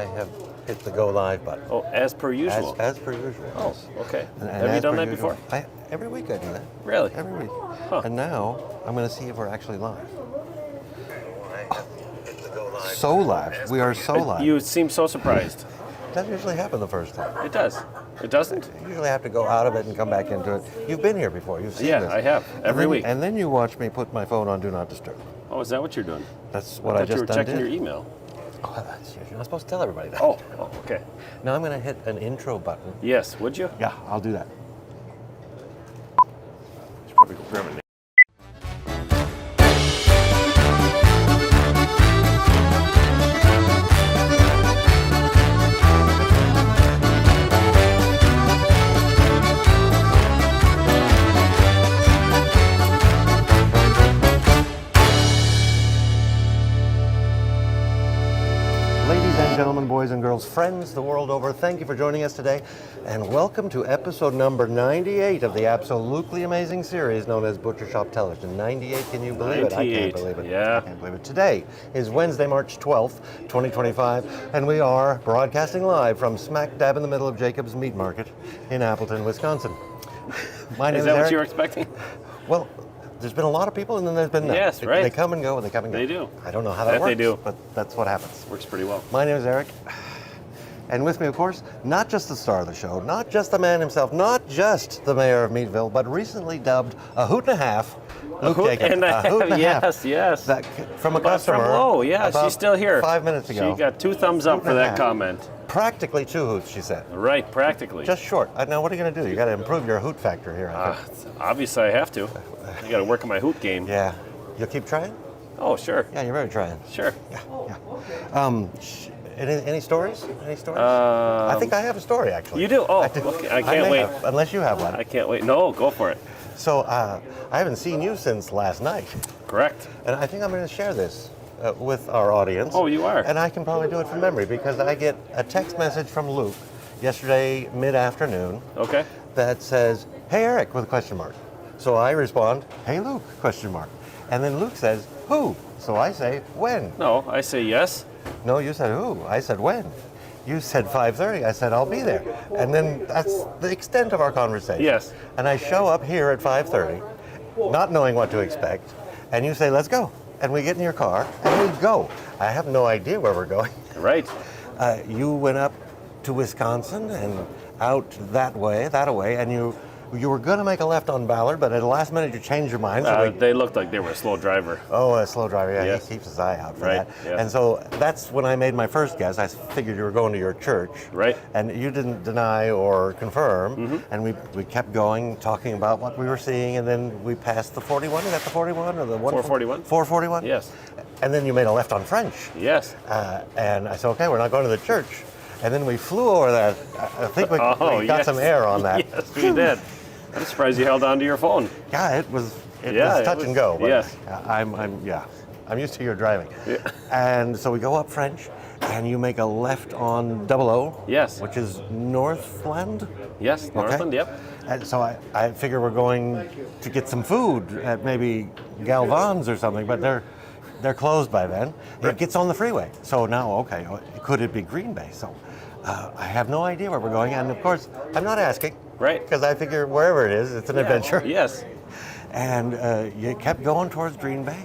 I have hit the go live button. Oh, as per usual. As per usual. Oh, yes. okay. And Have you as done per that usual, before? Every week I do that. Really? Every week. Huh. And now I'm going to see if we're actually live. So live. We are so live. You seem so surprised. Doesn't usually happen the first time. It does. It doesn't? You usually have to go out of it and come back into it. You've been here before. You've seen this. Yeah, I have. Every week. And then you watch me put my phone on Do Not Disturb. Oh, is that what you're doing? That's what I I thought just you done were checking did. your email. Oh, you're not supposed to tell everybody that. Oh, okay. Now I'm going to hit an intro button. Yes, would you? Yeah, I'll do that. Should probably go grab a name. Ladies and gentlemen, boys and girls, friends the world over, thank you for joining us today, and welcome to episode number 98 of the absolutely amazing series known as Butcher Shop Television. 98, can you believe it? I 98, can't believe it. yeah. I can't believe it. Today is Wednesday, March 12th, 2025, and we are broadcasting live from smack dab in the middle of Jacob's Meat Market in Appleton, Wisconsin. My name Is that what Eric. you were expecting? Well, there's been a lot of people, and then there's been none. Yes, right. They come and go, and they come and go. They do. I don't know how that That works, they do. but that's what happens. Works pretty well. My name is Eric, and with me, of course, not just the star of the show, not just the man himself, not just the mayor of Meatville, but recently dubbed a hoot and a half, Luke Jacobs. A hoot and a half. Yes, yes. That, from a But customer. from Lowe, yeah, about she's still here. 5 minutes ago. She got 2 thumbs up Hoot for and a that half. comment. Practically 2 hoots, she said. Right, practically. Just short. Now, what are you going to do? You got to improve your hoot factor here. I think. Obviously, I have to. I got to work on my hoot game. Yeah. You'll keep trying? Oh, sure. Yeah, you're really trying. Sure. Any stories? Any stories? I think I have a story, actually. You do? Oh, I do. okay. I can't may wait. have, unless you have one. I can't wait. No, go for it. So I haven't seen you since last night, Correct. and I think I'm going to share this with our audience. Oh, you are? And I can probably do it from memory because I get a text message from Luke yesterday mid-afternoon Okay. that says, "Hey Eric," with a question mark. So I respond, "Hey Luke," question mark. And then Luke says, "Who?" So I say, "When?" No, I say yes. No, you said who? I said when. You said 5:30. I said I'll be there. And then that's the extent of our conversation. Yes. And I show up here at 5:30, not knowing what to expect, and you say, "Let's go." And we get in your car and we go. I have no idea where we're going. Right. You went up to Wisconsin and out that way, and you were going to make a left on Ballard, but at the last minute you changed your mind. So They looked like they were a slow driver. a slow driver, yeah, Yes. he keeps his eye out for Right, that. yes. And so that's when I made my first guess. I figured you were going to your church. Right. And you didn't deny or confirm. And we kept going, talking about what we were seeing, and then we passed the 41. Is that the 41 or the 441? 441? Yes. And then you made a left on French. Yes. And I said, okay, we're not going to the church. And then we flew over that. I think we got yes. some air on that. Yes, we did. I'm surprised you held on to your phone. Yeah, it was Yeah, touch it and was- go. But yes. I'm used to your driving. Yeah. And so we go up French, and you make a left on 00. Yes. Which is Northland. Yes, Northland, yep. And so I figure we're going to get some food at maybe Galvan's or something, but they're closed by then. It gets on the freeway. So now, okay, could it be Green Bay? So I have no idea where we're going, and of course, I'm not asking. Right. Because I figure wherever it is, it's an adventure. Yes. And you kept going towards Green Bay,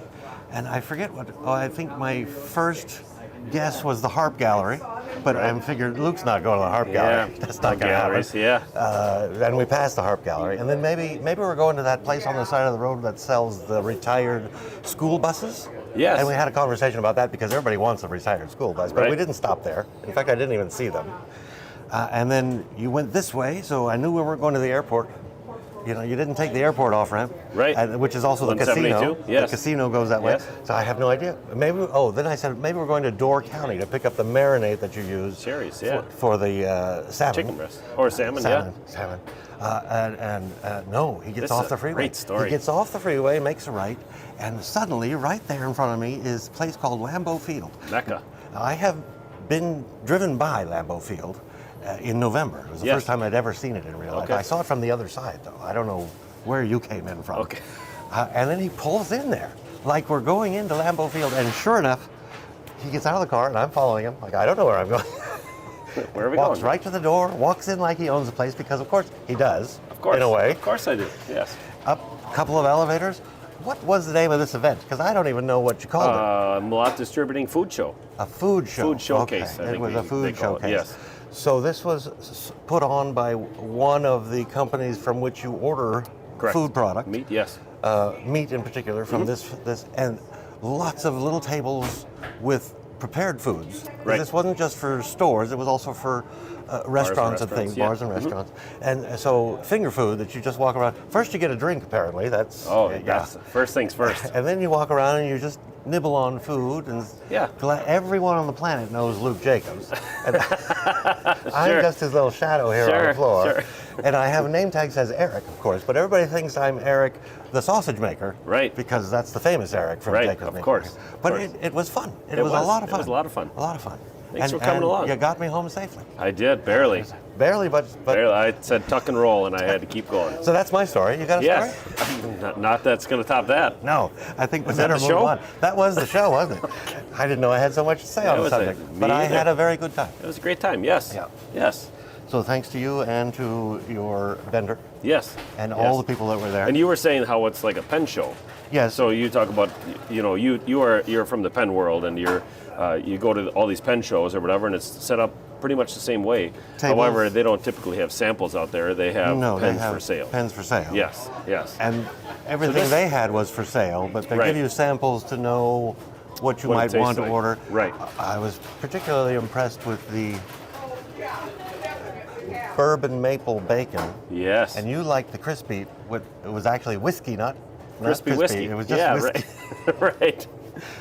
and I forget what. Oh, I think my first guess was the Harp Gallery, but I figured Luke's not going to the Harp Gallery. Yeah. That's not going to happen. Galleries, yeah. And we passed the Harp Gallery, and then maybe we're going to that place on the side of the road that sells the retired school buses. Yes. And we had a conversation about that because everybody wants a retired school bus, but Right. we didn't stop there. In fact, I didn't even see them. And then you went this way, so I knew we weren't going to the airport. You know, you didn't take the airport off ramp, Right. Which is also the casino. 172, yes. The casino goes that way. Yes. So I have no idea. Then I said maybe we're going to Door County to pick up the marinade that you use Cherries, yeah. for the salmon. Chicken breast. Or salmon, Salmon. No, he gets This off is the a freeway. great story. He gets off the freeway, makes a right, and suddenly, right there in front of me is a place called Lambeau Field. Mecca. I have been driven by Lambeau Field in November. It was the Yes. first time I'd ever seen it in real life. Okay. I saw it from the other side, though. I don't know where you came in from. Okay. And then he pulls in there, like we're going into Lambeau Field, and sure enough, he gets out of the car, and I'm following him. Like, I don't know where I'm going. Where are we walks going? right to the door, walks in like he owns the place, because of course he does, Of course. in a way. Of course I do. Yes. Up a couple of elevators. What was the name of this event? Because I don't even know what you called it. Malott Distributing Food Show. A food show. Food showcase, Okay. I It think was a they food call it, showcase. yes. So this was put on by one of the companies from which you order Correct. food product. Meat, yes. Meat in particular from Mm-hmm. this, and lots of little tables with prepared foods. 'Cause Right. This wasn't just for stores; it was also for restaurants and things, restaurants, yeah. bars and restaurants. And so finger food that you just walk around. First, you get a drink. Apparently, that's That's first things first. And then you walk around and you just nibble on food, and Yeah. everyone on the planet knows Luke Jacobs. And I'm Sure. just his little shadow here on Sure, the floor. sure. And I have a name tag that says Eric, of course, but everybody thinks I'm Eric, the sausage maker. Right. Because that's the famous Eric from Right, Jacobs. of Meat course, Maker. of But course. it was fun. It It was a was. lot of It fun. was a lot of fun. A lot of fun. Thanks for coming along. You got me home safely. I did, barely. Barely, but Barely. I said tuck and roll, and I had to keep going. so that's my story. You got a Yes. story? Not that's going to top that. No, I think we Was that better the move show? on. That was the show, wasn't it? I didn't know I had so much to say Yeah, on it the was subject, me but I either. had a very good time. It was a great time. Yes. Yeah. Yes. So thanks to you and to your vendor Yes. and Yes. all the people that were there. And you were saying how it's like a pen show. Yes. So you talk about, you're from the pen world, and you go to all these pen shows or whatever, and it's set up pretty much the same way. Tables. However, they don't typically have samples out there. They have no, pens they have for sale. Pens for sale. Yes. Yes. And everything this- they had was for sale, but they Right. give you samples to know what you What it might tastes want to like. order. Right. I was particularly impressed with the bourbon maple bacon. Yes. And you liked the crispy. It was actually whiskey, not crispy crispy. whiskey. It was just yeah, whiskey. right. right.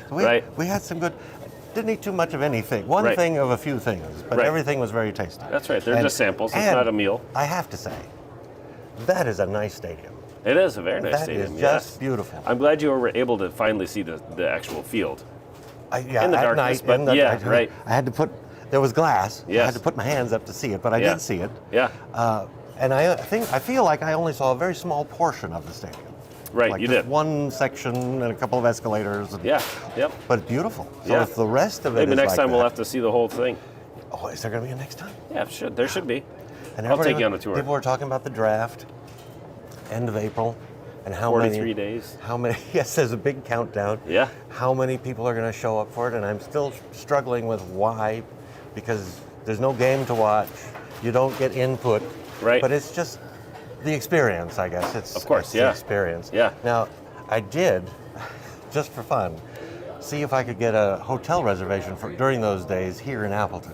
We, Right. we had some good. Didn't eat too much of anything. One Right. thing of a few things, but Right. everything was very tasty. That's right. They're And- just samples. It's and not a meal. I have to say, that is a nice stadium. It is a very nice That stadium. is yes. just beautiful. I'm glad you were able to finally see the actual field. Yeah, in the at darkness, night, but in the- yeah, right. I had to put. There was glass. I Yes. had to put my hands up to see it, but I Yeah. did see it. Yeah. And I feel like I only saw a very small portion of the stadium. Right. Like You just did. one section and a couple of escalators. And, Yeah. Yep. But beautiful. So Yeah. if the rest of it Maybe is next like time we'll that- have to see the whole thing. Oh, is there going to be a next time? Yeah, there should be. And I'll everybody- take you on a tour. People were talking about the draft, end of April, and how 43 many days. How many? Yes, there's a big countdown. Yeah. How many people are going to show up for it? And I'm still struggling with why, because there's no game to watch. You don't get input. Right. But it's just the experience, I guess. It's Of course, it's yeah. the experience. Yeah. Now, I did, just for fun, see if I could get a hotel reservation for during those days here in Appleton.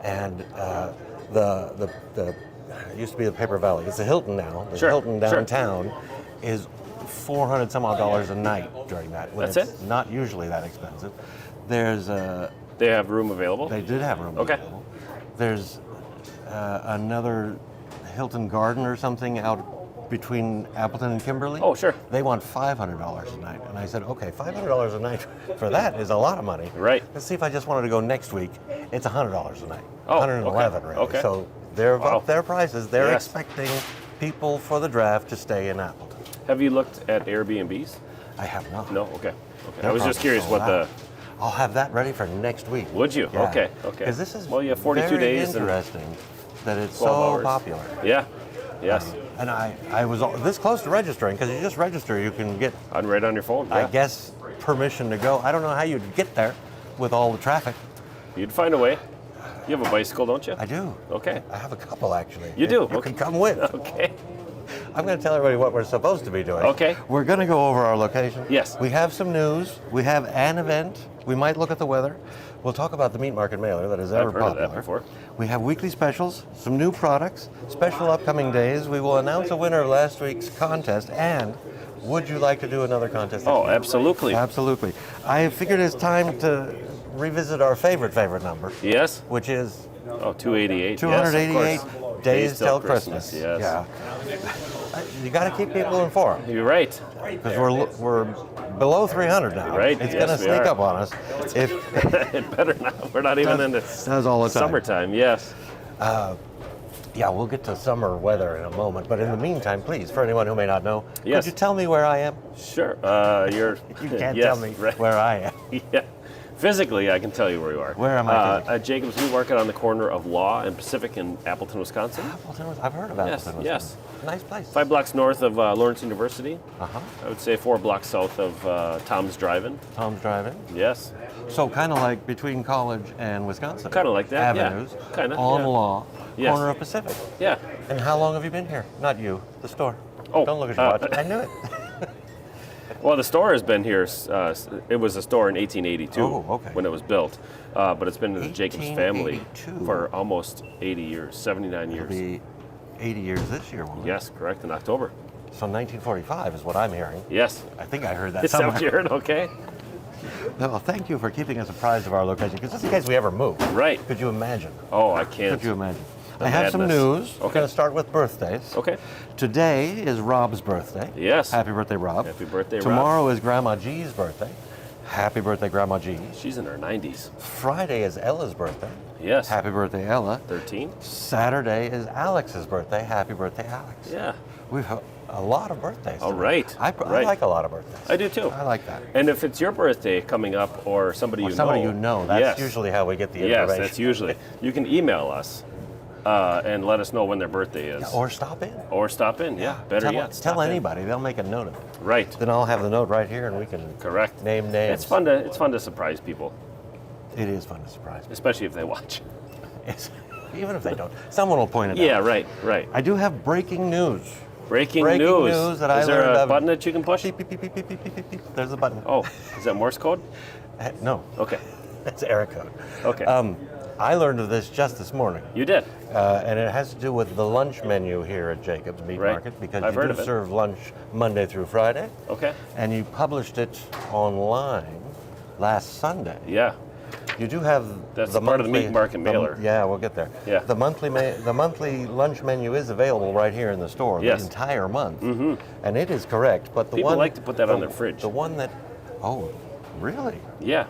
And the it used to be the Paper Valley. It's the Hilton now. The Sure, Hilton sure. downtown is $400 some odd dollars a night during that. When That's it's it? not usually that expensive. There's They have room available. they did have room Okay. available. There's another Hilton Garden or something out between Appleton and Kimberly. Oh, sure. They want $500 a night, and I said, okay, $500 a night for that is a lot of money. Right. Let's see if I just wanted to go next week. It's $100 a night. Oh, 111 okay. really. Okay. So they're Wow. up their prices. They're Yes. expecting people for the draft to stay in Appleton. Have you looked at Airbnbs? I have not. No. Okay. Okay. They're I was just probably curious sold what the. out. I'll have that ready for next week. Would you? Yeah. Okay. Okay. Because this is well, you have 42 very days and interesting that it's 12 so hours. popular. Yeah. Yes. And I was this close to registering because you just register, you can get, I'm right on your phone. Yeah. I guess, permission to go. I don't know how you'd get there with all the traffic. You'd find a way. You have a bicycle, don't you? I do. Okay. I have a couple actually. You do? You Okay. can come with. Okay. I'm going to tell everybody what we're supposed to be doing. Okay. We're going to go over our location. Yes. We have some news. We have an event. We might look at the weather. We'll talk about the Meat Market Mailer that is ever I've heard of popular. that before. We have weekly specials, some new products, special upcoming days. We will announce a winner of last week's contest. And would you like to do another contest? Oh, absolutely. Absolutely. I figured it's time to revisit our favorite number, Yes. which is Oh, 288. 288 Yes, of course. days till Christmas. Yes. Yeah. You got to keep people informed You're right. because we're below 300 now. Right, It's yes, going to we sneak are. up on us. If It better not. We're not even in the does all the time. summertime. Yes. Yeah, we'll get to summer weather in a moment. But in the meantime, please, for anyone who may not know, Yes. could you tell me where I am? Sure. You're. You can't yes, tell me right. where I am. Yeah. Physically, I can tell you where you are. Where am I physically? At Jacob's Meat Market on the corner of Law and Pacific in Appleton, Wisconsin. Appleton, I've heard of Appleton. Yes. Nice place. 5 blocks north of Lawrence University. Uh-huh. I would say 4 blocks south of Tom's Drive-In. Tom's Drive-In. Yes. So kind of like between college and Wisconsin. Kind of like that, Avenues, yeah. Kind of, on yeah. Law, Yes. corner of Pacific. Yeah. And how long have you been here? Not you, the store. Oh, Don't look at your watch. I knew it. Well, the store has been here. It was a store in 1882 Oh, okay. when it was built, but it's been in the Jacobs family 1882. for almost 80 years, 79 It'll years. be 80 years this year, won't it? Yes, correct, in October. So 1945 is what I'm hearing. Yes. I think I heard that Is that somewhere. what you heard? Okay. Well, thank you for keeping us apprised of our location, because just in case we ever move. Right. Could you imagine? Oh, I can't. Could you imagine? The I have some madness. news. Okay. We're going to start with birthdays. Okay. Today is Rob's birthday. Yes. Happy birthday, Rob. Happy birthday, Rob. Tomorrow is Grandma G's birthday. Happy birthday, Grandma G. She's in her 90s. Friday is Ella's birthday. Yes. Happy birthday, Ella. 13. Saturday is Alex's birthday. Happy birthday, Alex. Yeah. We've a lot of birthdays. All today. right. I Right. like a lot of birthdays. I do too. I like that. And if it's your birthday coming up or somebody Or you somebody know. you know. That's yes. usually how we get the Yes, information. that's usually. You can email us and let us know when their birthday is. Or stop in. Or stop in, yeah. Better tell, yet. Tell stop in. anybody. They'll make a note of it. Right. Then I'll have the note right here, and we can Correct. name names. It's fun to surprise people, It is fun to surprise me. especially if they watch. Even if they don't, someone will point it Yeah, out. right. I do have breaking news. Breaking Breaking news. news that I is there learned a of- button that you can push? Beep, beep, beep, beep, beep, beep, beep, beep. There's a button. Oh, is that Morse code? No, Okay. that's error code. Okay. I learned of this just this morning, You did. and it has to do with the lunch menu here at Jacob's Meat Right. Market, because I've you heard do of it. serve lunch Monday through Friday, Okay. and you published it online last Sunday. Yeah. You do have That's the part of the monthly, Meat Market mailer. Yeah, we'll get there. Yeah. The monthly lunch menu is available right here in the store Yes. the entire month, and it is correct. But the People one like to put that on their fridge. The one that, oh, really? Yeah.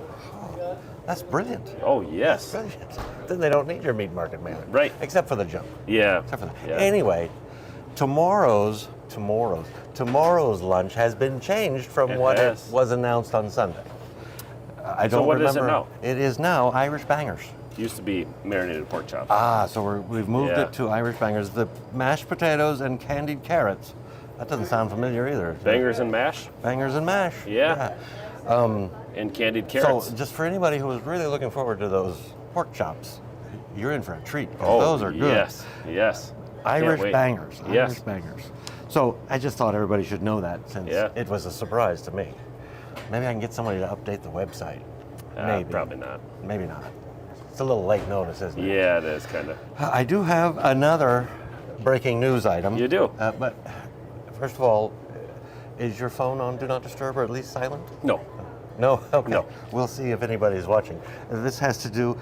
That's brilliant. Oh, yes. Brilliant. Then they don't need your Meat Market mailer, Right. Except for the junk. Yeah. Except for that. Yeah. Anyway, tomorrow's lunch has been changed from It what has. it was announced on Sunday. I don't what is remember. it now? It is now Irish Bangers. Used to be marinated pork chops. Ah, so we've moved Yeah. it to Irish Bangers. The mashed potatoes and candied carrots. That doesn't sound familiar either. Bangers and mash Bangers and mash. Yeah. and candied carrots. So just for anybody who was really looking forward to those pork chops, you're in for a treat. 'Cause oh, those are good. Yes. Can't Irish wait. Bangers. Yes. Irish Bangers. So I just thought everybody should know that since Yeah. it was a surprise to me. Maybe I can get somebody to update the website. Maybe. Probably not. Maybe not. It's a little late notice, isn't it? Yeah, it is kind of. I do have another breaking news item. You do? But first of all, is your phone on Do Not Disturb or at least silent? No. No? Okay. No. We'll see if anybody's watching. This has to do,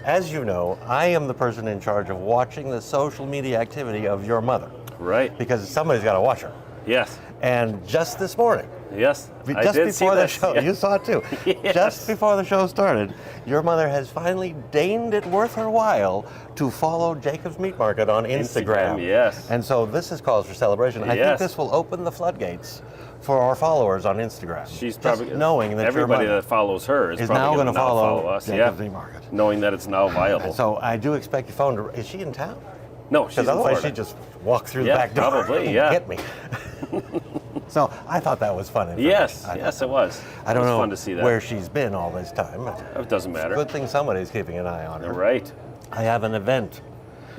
as you know, I am the person in charge of watching the social media activity of your mother. Right. Because somebody's got to watch her. Yes. And just this morning, Yes. I just did see before the this. show, Yeah. you saw it too. Yes. Just before the show started, your mother has finally deigned it worth her while to follow Jacob's Meat Market on Instagram. Yes. And so this is cause for celebration. I think Yes. this will open the floodgates for our followers on Instagram. She's Just probably knowing that everybody your mother that follows her is is probably now going going to to follow us. Jacob's Yeah. Meat Market. Knowing that it's now viable. So I do expect your phone to. Is she in town? No, she's in Because otherwise Florida. she'd just walk through Yeah, the back door probably, and yeah. get me. So I thought that was fun. Yes, information. yes, it was. I don't it was know fun to see that. where she's been all this time. But It doesn't matter. good thing somebody's keeping an eye on her. Right. I have an event.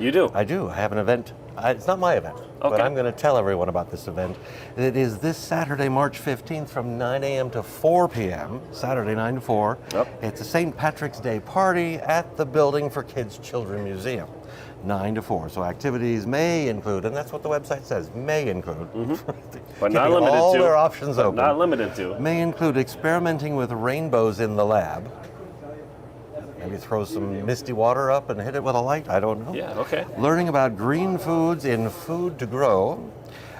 You do. I do. I have an event. It's not my event, but Okay. I'm going to tell everyone about this event. It is this Saturday, March 15th from 9 a.m. to 4 p.m., Saturday 9 to 4. Yep. It's a St. Patrick's Day party at the Building for Kids Children Museum, 9 to 4. So activities may include, and that's what the website says, may include. But not Keeping limited all to. their options But open. Not limited to. May include experimenting with rainbows in the lab. Maybe throw some misty water up and hit it with a light. I don't know. Yeah, okay. Learning about green foods in Food to Grow,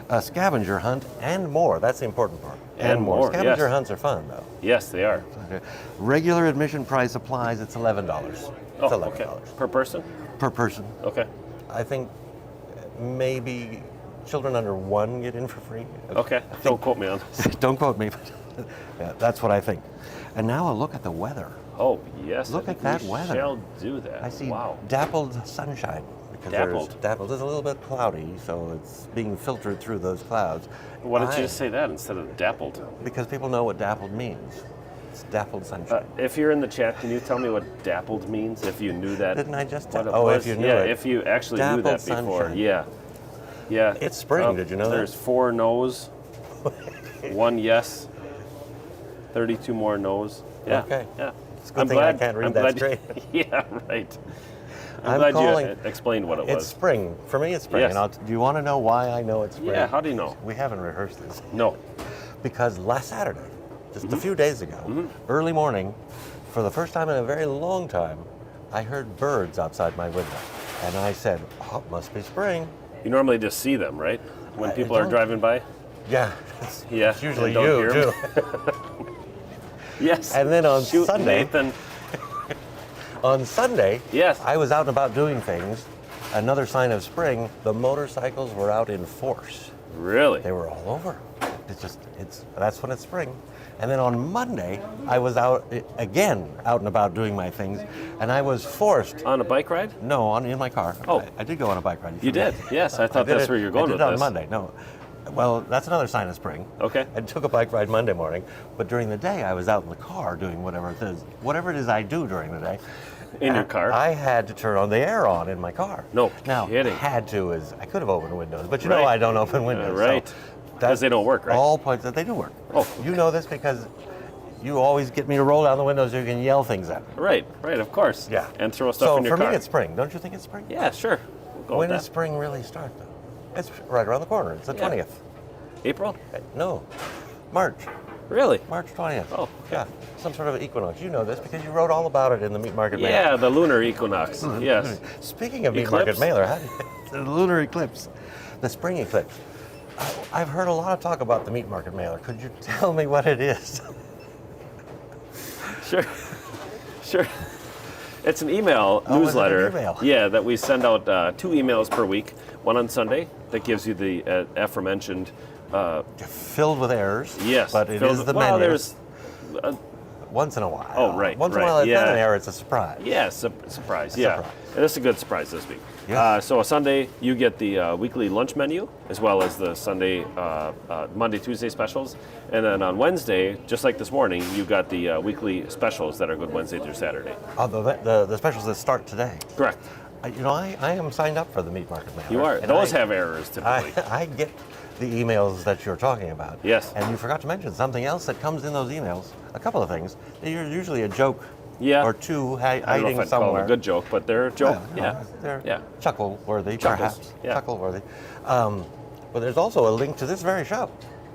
a scavenger hunt, and more. That's the important part. And more, Scavenger yes. hunts are fun, though. Yes, they are. Okay. Regular admission price applies. It's $11. It's Oh, $11 okay. Per person? per person. Okay. I think maybe children under 1 get in for free. Okay. Don't quote me on this. Don't quote me. Yeah, that's what I think. And now a look at the weather. Oh, yes. Look I at think that we weather. shall do that. I see Wow. dappled sunshine. Because Dappled? Dappled is a little bit cloudy, so it's being filtered through those clouds. Why don't you just say that instead of dappled? Because people know what dappled means. It's dappled sunshine. If you're in the chat, can you tell me what dappled means? If you knew that. Didn't I just what tell? it Oh, was? if you knew yeah, it. if you actually knew that Dappled before. sunshine. Yeah. Yeah. It's spring, did you know that? There's 4 no's, 1 yes, 32 more no's. Yeah. Okay. Yeah. It's a good thing I can't read that straight. Yeah, right. I'm I'm glad calling- you explained what it It's was. spring. For me, it's spring. Yes. And do you want to know why I know it's spring? Yeah, how do you know? We haven't rehearsed this. No. Because last Saturday, just Mm-hmm. a few days ago, early morning, for the first time in a very long time, I heard birds outside my window. And I said, oh, it must be spring. You normally just see them, right? When I people are don't- driving by? Yeah, Yeah. it's usually and don't you, hear 'em. too. Yes. And then on Shoot, Sunday, Nathan. on Sunday, Yes. I was out and about doing things. Another sign of spring, the motorcycles were out in force. Really? They were all over. That's when it's spring. And then on Monday, I was out again, out and about doing my things, and I was forced. On a bike ride? No, in my car. Oh. I did go on a bike ride. You did? Yes, I thought did that's it- where you're going I with did it on this. Monday. No, well, that's another sign of spring. Okay. I took a bike ride Monday morning, but during the day I was out in the car doing whatever it is I do during the day. In your And car? I had to turn on the air on in my car. No now, kidding. had to is I could have opened windows, but you Right. know I don't open windows. Right. So 'Cause they don't work, right? All points that they do work. Oh. You know this because you always get me to roll down the windows so you can yell things at me. Right, of course. Yeah. And throw stuff so in your for car. me, it's spring. Don't you think it's spring? Yeah, sure. We'll go When with does that. spring really start, though? It's right around the corner. It's the Yeah. 20th. April? No, March. Really? March 20th. Oh, okay. Yeah, some sort of equinox. You know this because you wrote all about it in the Meat Market Mailer. Yeah, the lunar equinox. Yes. Speaking of Meat Eclipse? Market Mailer, the lunar eclipse, the spring eclipse. I've heard a lot of talk about the Meat Market Mailer. Could you tell me what it is? Sure. Sure. It's an email Oh, is it an newsletter. email? Yeah, that we send out 2 emails per week. One on Sunday that gives you the aforementioned. Filled with errors. Yes. But it filled is with- the well, menu. there's. Once in a while. Oh, right, Once in right, a while, it's not yeah. an error, it's a surprise. Yeah, surprise. Yeah, surprise. and it's a good surprise this week. Yes. So Sunday you get the weekly lunch menu as well as the Sunday, Monday, Tuesday specials, and then on Wednesday, just like this morning, you got the weekly specials that are good Wednesday through Saturday. The specials that start today. Correct. I am signed up for the Meat Market Mailer. You are. and Those I- have errors typically. I get the emails that you're talking about. Yes. And you forgot to mention something else that comes in those emails. A couple of things. They're usually a joke Yeah. or two I don't know hiding if I'd somewhere. call them a good joke, but they're a joke. Well, Yeah. They're Yeah. chuckle worthy, Chuckles, perhaps. yeah. Chuckle worthy. But there's also a link to this very show.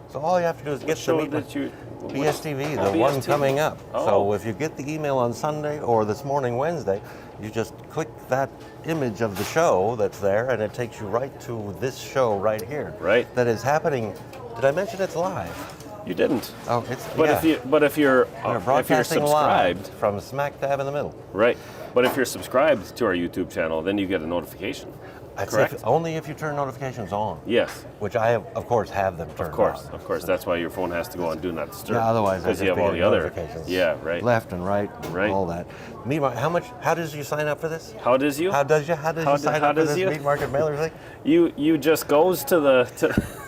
So all you have to do is get the show Meat that you? BSTV, Oh, the one BSTV. coming up. Oh. So if you get the email on Sunday or this morning Wednesday, you just click that image of the show that's there and it takes you right to this show right here. Right. That is happening. Did I mention it's live? You didn't. Oh, it's But yeah. if you're We're if you're broadcasting live subscribed, from smack dab in the middle. right? But if you're subscribed to our YouTube channel, then you get a notification. That's Correct. only if you turn notifications on. Yes. Which I, of course, have them turned on. Of course. That's why your phone has to go on Do Not Disturb. Yeah, otherwise I because just you have all be the other notifications. Yeah, right. Left and right, Right. all that. Meanwhile, how does you sign up for this? How does you? How does you sign up for this Meat Market Mailer thing? You just goes to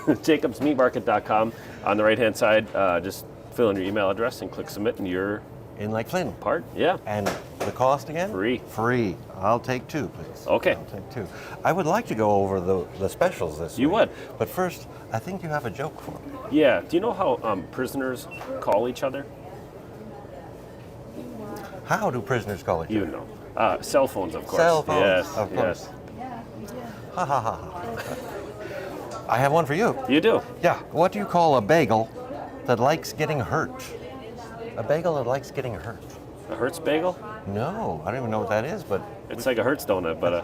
jacobsmeatmarket.com on the right hand side. Just fill in your email address and click submit, and you're In Lake Flynn. part. Yeah. And the cost again? Free. Free. I'll take 2, please. Okay. I'll take 2. I would like to go over the specials this You week. would. But first, I think you have a joke for me. Yeah. Do you know how prisoners call each other? How do prisoners call each You other? know. Cell phones, of course. Cell phones, Yes. of course. Yes. Ha ha ha ha. I have one for you. You do. Yeah. What do you call a bagel that likes getting hurt? A bagel that likes getting hurt. A Hertz bagel? No, I don't even know what that is, but It's like a Hertz donut, but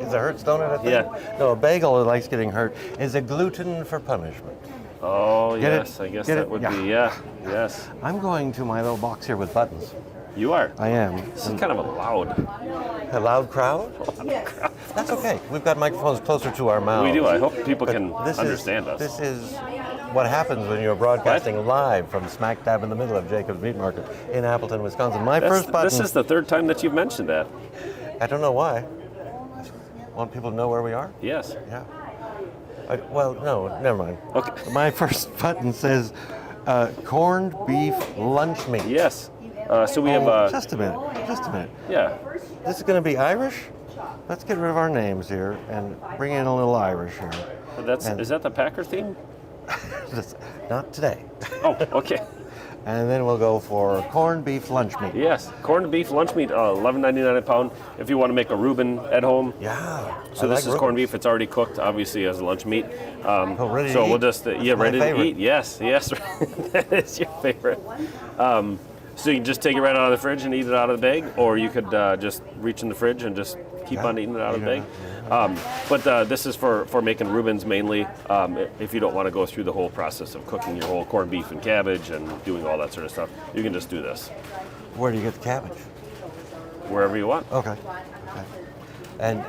is a Hertz donut a thing? Yeah. No, a bagel that likes getting hurt is a gluten for punishment. oh Get it? yes, I guess Get that it? would Yeah. be yes. I'm going to my little box here with buttons. You are. I am. This is kind of a loud. A loud crowd? That's okay. We've got microphones closer to our mouths. We do. I hope people But can this understand is, us. This is what happens when you're broadcasting live from smack dab in the middle of Jacob's Meat Market in Appleton, Wisconsin. My first button. This is the third time that you've mentioned that. I don't know why. Want people to know where we are? Yes. Yeah. Well, no, never mind. Okay. My first button says corned beef lunch meat. Yes. So we have. Just a minute. Yeah. This is going to be Irish? Let's get rid of our names here and bring in a little Irish here. Is that the Packer theme? Not today. Oh, okay. And then we'll go for corned beef lunch meat. Yes, corned beef lunch meat, $11.99 a pound. If you want to make a Reuben at home. Yeah. So this is corned beef. It's already cooked, obviously, as a lunch meat. Ready so to we'll eat? just ready to eat. Yes. That is your favorite. So you can just take it right out of the fridge and eat it out of the bag, or you could just reach in the fridge and just keep on eating it out of the bag. But this is for making Reubens mainly. If you don't want to go through the whole process of cooking your whole corned beef and cabbage and doing all that sort of stuff, you can just do this. Where do you get the cabbage? Wherever you want. Okay. And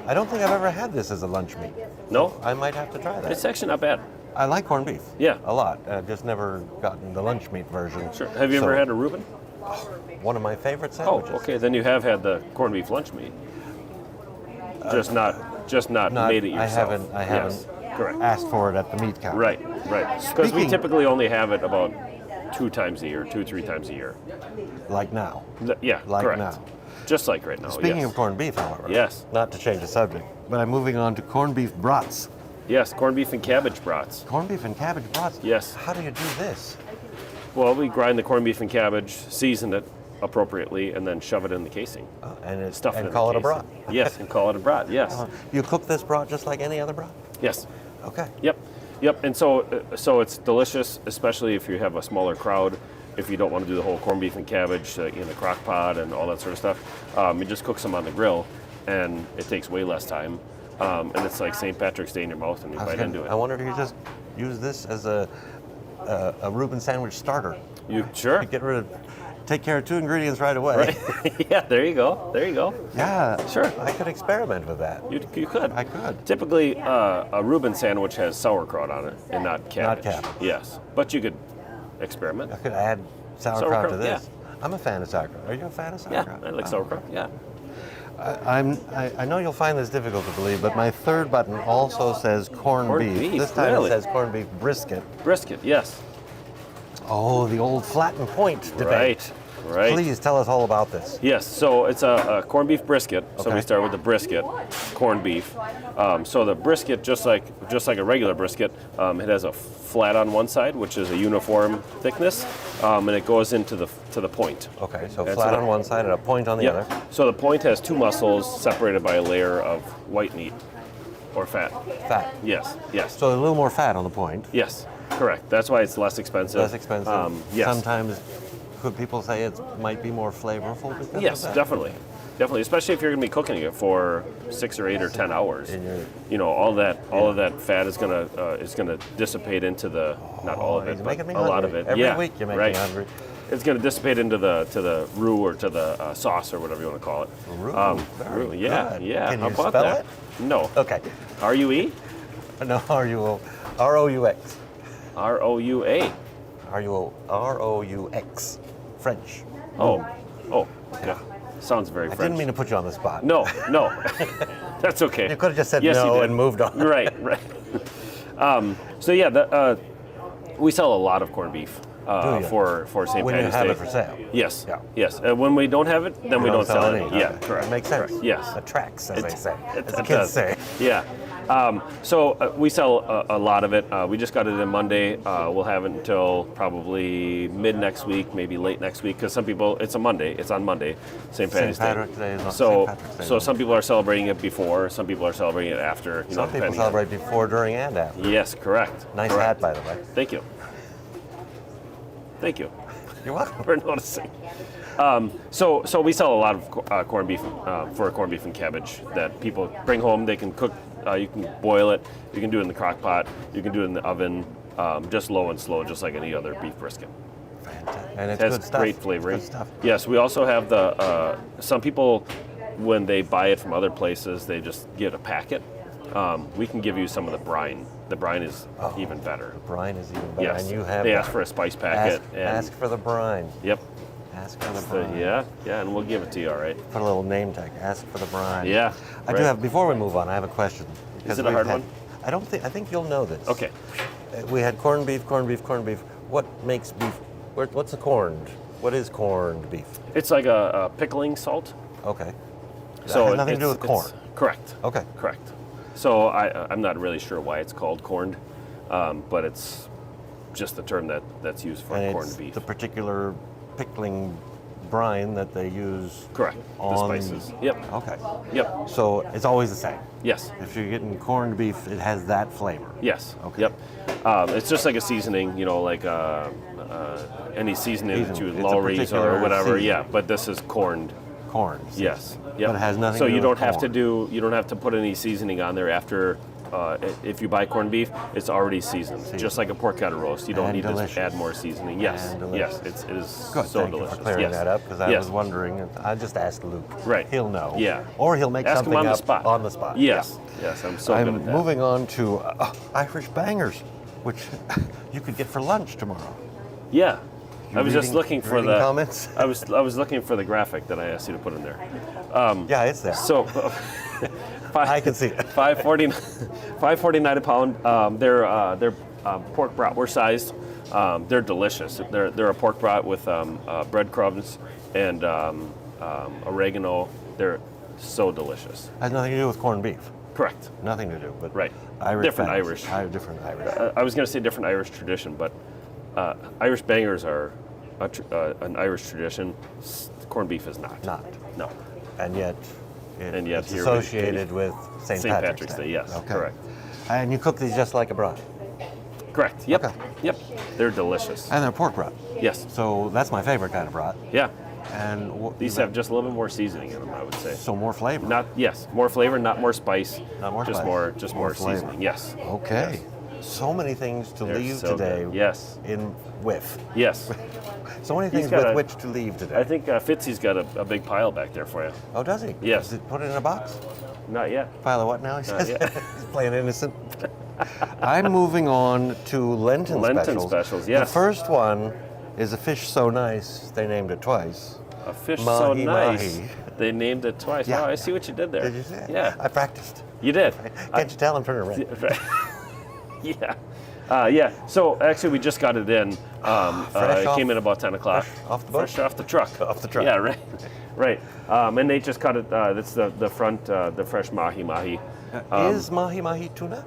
I don't think I've ever had this as a lunch meat. No? I might have to try that. It's actually not bad. I like corned beef. Yeah. A lot. I've just never gotten the lunch meat version. Sure. Have you ever had a Reuben? One of my favorite Oh, sandwiches. okay. Then you have had the corned beef lunch meat. Just not made it yourself. I haven't Yes, correct. asked for it at the meat counter. Right. Because we typically only have it about 2 times a year, 2-3 times a year. Like now. Yeah, Like correct. now. Just like right now. Speaking yes. of corned beef, however. Yes. Not to change the subject, but I'm moving on to corned beef brats. Yes, corned beef and cabbage brats. Corned beef and cabbage brats? Yes. How do you do this? Well, we grind the corned beef and cabbage, season it appropriately, and then shove it in the casing. And in call the it a brat. casing. Yes, and call it a brat. Yes. You cook this brat just like any other brat? Yes. Okay. Yep. And so it's delicious, especially if you have a smaller crowd. If you don't want to do the whole corned beef and cabbage in the crock pot and all that sort of stuff, you just cook some on the grill, and it takes way less time. And it's like St. Patrick's Day in your mouth, and you bite into it. I wonder if you just use this as a Reuben sandwich starter. You sure? Take care of 2 ingredients right away. Right. Yeah, there you go. Yeah, Sure. I could experiment with that. You could. I could. Typically, a Reuben sandwich has sauerkraut on it and not cabbage. Not cabbage. Yes, but you could experiment. I could add sauerkraut to this. Yeah. I'm a fan of sauerkraut. Are you a fan of Yeah, sauerkraut? I like sauerkraut. Yeah. I know you'll find this difficult to believe, but my third button also says corned beef. This time really? it says corned beef brisket. Brisket, yes. Oh, the old flat and point debate. Right. Please tell us all about this. Yes, so it's a corned beef brisket. So Okay. we start with the brisket, corned beef. So the brisket, just like a regular brisket, it has a flat on one side, which is a uniform thickness, and it goes into the point. Okay, so And flat so on one side and a point on the other. So the point has 2 muscles separated by a layer of white meat or fat. Fat. Yes. So a little more fat on the point. Yes, correct. That's why it's less expensive. Less expensive. Yes. Sometimes could people say it might be more flavorful because Yes, of that? definitely, especially if you're going to be cooking it for 6 or 8 or 10 hours. All of that fat is going to dissipate into the not all of it, You're but making me a lot hungry. of it. Every week you make me hungry. It's going to dissipate into the roux or to the sauce or whatever you want to call it. Roux, Roux, yeah. good. How Can you about spell that? it? No. Okay. R-U-E? No, R-O-U-X. R-O-U-A. R-O-U-X. French. Oh, yeah. Sounds very I French. didn't mean to put you on the spot. No. That's okay. You could have just said Yes, you no did. and moved on. Right. So yeah, we sell a lot of corned beef Do you? for St. When you Patty's have Day. it for sale. Yes. Yeah. Yes. When we don't have it, then we don't sell it. any. Yeah. Okay. Correct. That makes sense. Correct. Yes. It tracks, as they say. As the It kids does. say. Yeah. So we sell a lot of it. We just got it in Monday. We'll have it until probably mid next week, maybe late next week, because some people, it's a Monday. It's on Monday, St. Patty's Day. Patrick's Day is not So, St. Patrick's Day. so some people are celebrating it before. Some people are celebrating it after. Some people depending on- celebrate before, during, and after. Yes, correct. Nice Correct. hat, by the way. Thank you. You're welcome. For noticing. So we sell a lot of corned beef for corned beef and cabbage that people bring home. They can cook. You can boil it. You can do it in the crock pot. You can do it in the oven, just low and slow, just like any other beef brisket. Fantastic. And it's It has good stuff. great flavoring. It's good stuff. Yes, we also have some people, when they buy it from other places, they just get a packet we can give you some of the brine. The brine is even better. The brine is even better. Yes. And you have they that. asked for a spice packet. Ask for the brine. Yep. Ask for the So, brine. yeah, and we'll give it to you, all right? Put a little name tag. Ask for the brine. Yeah. I do have. Before we move on, I have a question. Is it a hard one? I don't think. I think you'll know this. Okay. We had corned beef, corned beef, corned beef. What makes beef? What's a corned? What is corned beef? It's like a pickling salt. Okay. So it has nothing to do with corn. Correct. Okay. Correct. So I'm not really sure why it's called corned, but it's just the term that's used for And corned it's beef. the particular pickling brine that they use. Correct. On, the spices. Yep. Okay. Yep. So it's always the same. Yes. If you're getting corned beef, it has that flavor. Yes. Okay. Yep. It's just like a seasoning, like any seasoning that you It's a Lowry's particular or whatever. seasoning. Yeah, but this is corned. Corn. Yes. Yep. But it has nothing So to do you don't with have to corn. you don't have to put any seasoning on there after. If you buy corned beef, it's already seasoned, just like a pork kettle roast. You don't And need delicious. to add more seasoning. Yes, And yes, delicious. it is Good. so Thank delicious. you for clearing yes. that up because I Yes. was wondering. I just asked Luke. Right. He'll know. Yeah. Or he'll make Ask something him on the up spot. on the spot. Yes, yes, I'm so good I'm at that. moving on to Irish bangers, which you could get for lunch tomorrow. Yeah, You I was just reading- looking for reading the comments? I was looking for the graphic that I asked you to put in there. Yeah, it's there. So. I can see it. $5.49 a pound. They're pork bratwurst sized. They're delicious. They're a pork brat with breadcrumbs and oregano. They're so delicious. Has nothing to do with corned beef. Correct. Nothing to do, but Right. Irish Different bangers. Irish. Different Irish. I was going to say different Irish tradition, but Irish bangers are an Irish tradition. Corned beef is not. Not. No. And yet, it's here we- associated with St. St. Patrick's Day, yes, Okay. correct. And you cook these just like a brat. Correct. Yep. Okay. Yep. They're delicious. And they're pork brat. Yes. So that's my favorite kind of brat. Yeah. And These have just a little bit more seasoning in them, I would say. so more flavor. More flavor, not more spice. Not more just spice. more flavor. seasoning. Yes. Okay. So many things to They're leave so today. good. Yes. With. Yes. So many He's things got with a- which to leave today. I think Fitzy's got a big pile back there for you. Oh, does he? Yes. Does he put it in a box? Not yet. Pile of what now? He says. yet. He's playing innocent. I'm moving on to Lenten specials, yes. The first one is a fish so nice they named it twice. A fish so Mahi nice. mahi. They named it twice. Yeah. Wow, I see what you did there. Did you see it? Yeah. I practiced. You did. Can't you tell I'm turning red? Yeah. Yeah. So actually, we just got it in. Fresh it off- came in about 10 o'clock. fresh off the boat? Fresh off the truck. Off the truck. Yeah. Right. Right. And they just cut it. That's the front, the fresh mahi mahi. Is mahi mahi tuna?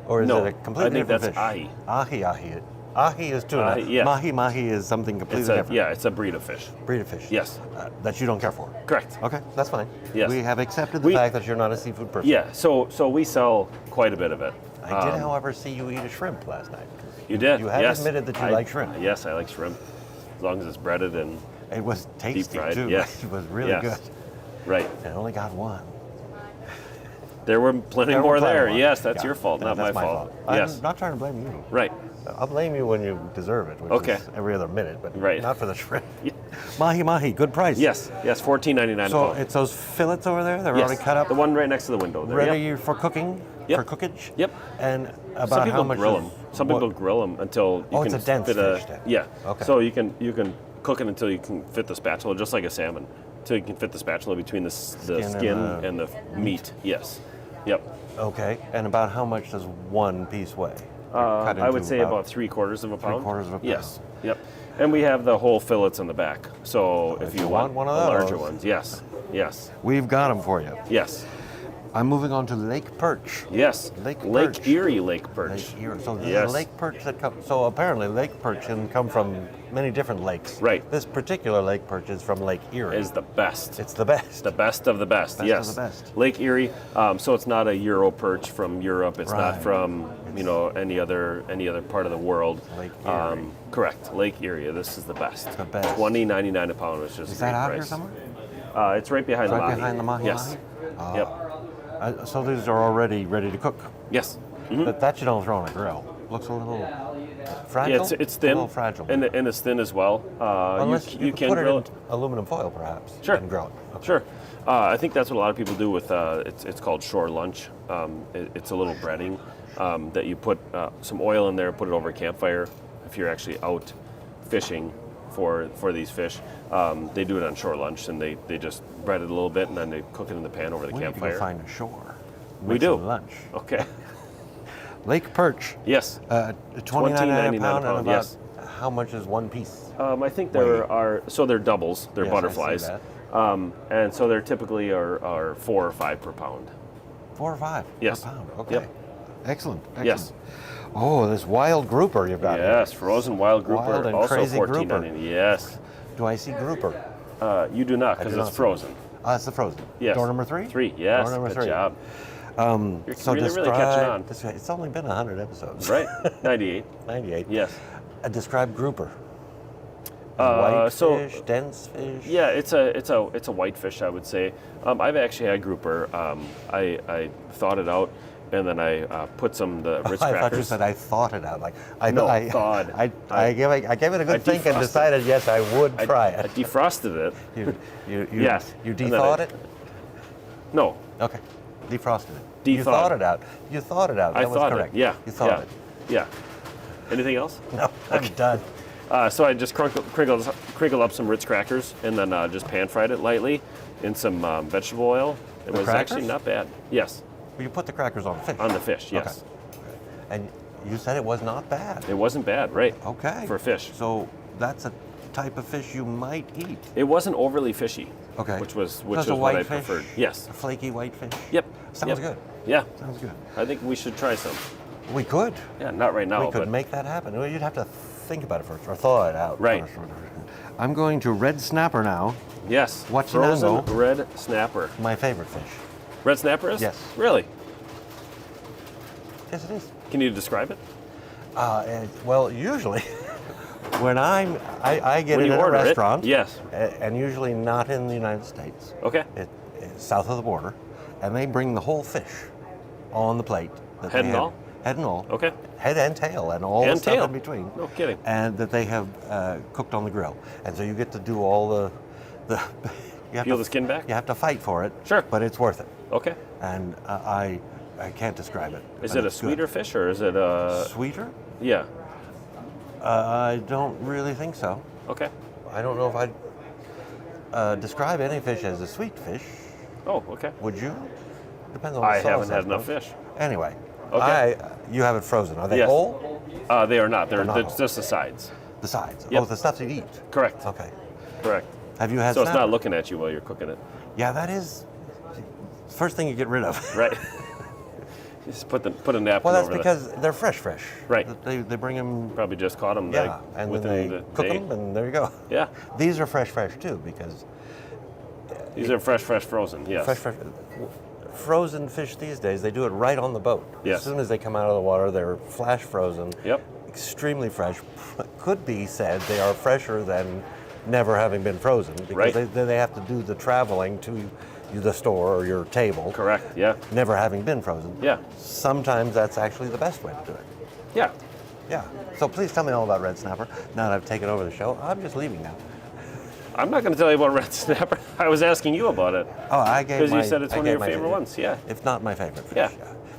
Or is No, it a completely I think different that's fish? ahi. Ahi ahi. Ahi is tuna. Ahi, yeah. Mahi mahi is something completely It's a different. it's a breed of fish. Breed of fish. Yes. That you don't care for. Correct. Okay, that's fine. Yes. We have accepted the We- fact that you're not a seafood person. Yeah. So we sell quite a bit of it. I did, however, see you eat a shrimp last night. You did. You have yes. admitted that you I- like shrimp. Yes, I like shrimp, as long as it's breaded and It was tasty fried, too. yes. It was really Yes. good. right. And I only got one. There were plenty There were more plenty there. more. Yes, that's Yeah. your fault, No, not that's my fault. Yes. I'm not trying to blame you. Right. I'll blame you when you deserve it, which Okay. is every other minute, but Right. not for the shrimp. Mahi mahi, good price. Yes. Yes. $14.99 So a pound. it's those fillets over there. They're Yes, already cut up, the one right next to the window there. ready Yep. for cooking, Yep. for cookage. Yep. And about Some how people much? grill is them. Some what- people grill them until you Oh, can it's a dense fit fish then. Yeah. Okay. So you can cook it until you can fit the spatula, just like a salmon, until you can fit the spatula between the skin and the meat. Yes. Yep. Okay. And about how much does one piece weigh? Cut I would into say about 3/4 of a pound. 3/4 of a pound. Yes. Yep. And we have the whole fillets in the back. So if you want one of the larger those. ones, yes. Yes. We've got them for you. Yes. I'm moving on to Lake Perch. Yes. Lake Perch. Erie Lake Perch. Lake Erie. So this Yes. is Lake Perch that comes. So apparently Lake Perch can come from many different lakes. Right. This particular Lake Perch is from Lake Erie. Is the best. It's the best. The best of the best. Best of Yes. the best. Lake Erie. So it's not a Euro perch from Europe. It's not Right. from any other part of the world. Lake Erie. Correct. Lake Erie. This is the best. The best. $20.99 a pound, which is Is a great that out here price. somewhere? It's right behind the Right mahi. behind the mahi Yes. mahi? Yep. So these are already ready to cook. Yes. Mhm. But that you don't throw on a grill. Looks a little Fragile? Yeah, it's thin. A little fragile. And it's thin as well. Unless you can put grill it in aluminum foil, perhaps. Sure. And grill it. Okay. Sure. I think that's what a lot of people do with it's called shore lunch. It's a little breading that you put some oil in there, put it over a campfire. If you're actually out fishing for these fish, they do it on shore lunch, and they just bread it a little bit, and then they cook it in the pan over the We need to campfire. go find a shore. We Make do. some lunch. Okay. Lake perch. Yes. $29.99 a pound. And about yes. how much is one piece? I think there are, so they're doubles, they're Yes, I see butterflies. that. And so they're typically are 4 or 5 per pound. 4 or 5 Yes. per pound. Okay. Yep. Excellent. Yes. Oh, this wild grouper you've got. Yes, frozen wild grouper, Wild and also crazy grouper. $14.99. Yes. Do I see grouper? You do not, because do it's not see frozen. It's the frozen. Yes. Door number 3? 3, yes. Door number Good 3. job. You're So really describe, catching on. It's only been 100 episodes. Right. 98. 98. Yes. Describe grouper. White so- fish, dense fish. Yeah, it's a whitefish, I would say. I've actually had grouper. I thawed it out, and then I put some the Ritz I crackers. thought you said I thought it out. Like I thawed. I gave it a good think and defrosted. decided yes I would try I it. defrosted it. You Yes. You And then de-thawed I- it. No, Okay. Defrosted it. De-thawed. You thought it out. You thought it out. I That was thought correct. it. Yeah. You thought yeah. it. Yeah. Anything else? No, I'm done. So I just crinkled up some Ritz crackers and then just pan fried it lightly in some vegetable oil. It was actually crackers? not bad. Yes, Well, you put the crackers on fish. on the fish. Yes, Okay. And you said it was not bad. it wasn't bad. Right. Okay. For fish, So that's a type of fish you might eat. it wasn't overly fishy. Okay. Which was So what it's a I white fish? preferred. Yes. A flaky white fish. Yep. Sounds Yep. good. Yeah. Sounds good. I think we should try some. We could. Yeah, not right now, We could but make that happen. Well, you'd have to think about it first, or thaw it out. Right. First. I'm going to red snapper now. yes. Watch the frozen mango. red snapper. My favorite fish. Red snapper is? Yes. Really? Yes, it is. Can you describe it? Well, usually when I get When it you at a order it, restaurant, yes. and usually not in the United States, Okay. it's south of the border, and they bring the whole fish on the plate. That Head they and have- all? Head and all. Okay. Head and tail, and all And the stuff tail. in between. No kidding. And that they have cooked on the grill, and so you get to do all the you have Peel to- the skin back? You have to fight for it. Sure. But it's worth it, Okay. and I can't describe it. Is but it a it's good. sweeter fish or is it a? Sweeter? Yeah. I don't really think so. Okay. I don't know if I'd describe any fish as a sweet fish. Oh, okay. Would you? Depends on the I sauce, haven't had enough suppose. fish. Anyway, Okay. you have it frozen. Are they Yes. whole? They are not. They're not it's whole. just the sides. The sides. Yep. Oh, the stuff you eat. Correct. Okay. Correct. Have you had So it's snapper? not looking at you while you're cooking it. Yeah, that is first thing you get rid of. Right. Just put a napkin Well, that's over because they're fresh. Right. They bring them. Probably just caught them. Yeah, and then within they the cook day. them, and there you go. Yeah. These are fresh too, because These are fresh frozen. Yes. fresh. Frozen fish these days, they do it right on the boat. Yes. As soon as they come out of the water, they're flash frozen. Yep. Extremely fresh. Could be said they are fresher than never having been frozen, because Right. they have to do the traveling to the store or your table. Correct. Yeah. Never having been frozen. Yeah. Sometimes that's actually the best way to do it. Yeah. Yeah. So please tell me all about red snapper. Now that I've taken over the show, I'm just leaving now. I'm not going to tell you about red snapper. I was asking you about it. Oh, I gave Because my. you said it's I one of gave your my favorite ones. Yeah. If not my favorite fish. Yeah.